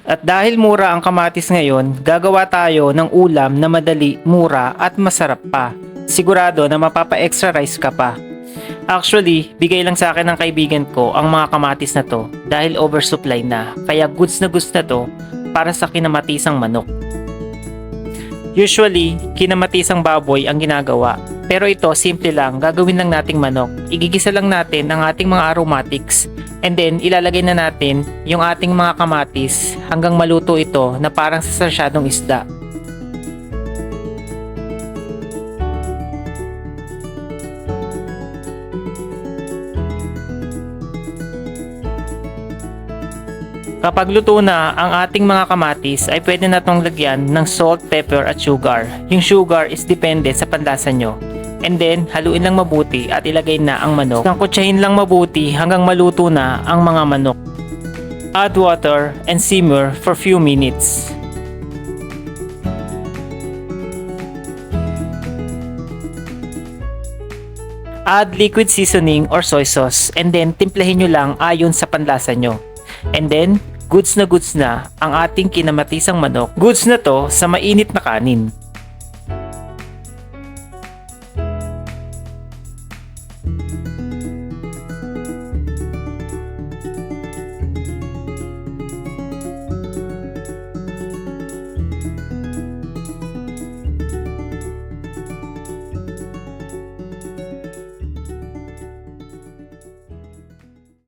At dahil mura ang kamatis ngayon, gagawa tayo ng ulam na madali, mura at masarap pa. Sigurado na mapapa-extra rice ka pa. Actually, bigay lang sa akin ng kaibigan ko ang mga kamatis na to dahil oversupply na. Kaya goods na to para sa kinamatisang manok. Usually, kinamatisang baboy ang ginagawa. Pero ito, simple lang, gagawin lang nating manok. Igigisa lang natin ang ating mga aromatics and then ilalagay na natin yung ating mga kamatis hanggang maluto ito na parang sasasyadong isda. Kapag luto na ang ating mga kamatis ay pwede na itong lagyan ng salt, pepper at sugar. Yung sugar is depende sa panlasa nyo. And then, haluin lang mabuti at ilagay na ang manok. Sangkutsahin lang mabuti hanggang maluto na ang mga manok. Add water and simmer for few minutes. Add liquid seasoning or soy sauce and then timplahin nyo lang ayon sa panlasa nyo. And then, goods na ang ating kinamatisang manok. Goods na to sa mainit na kanin.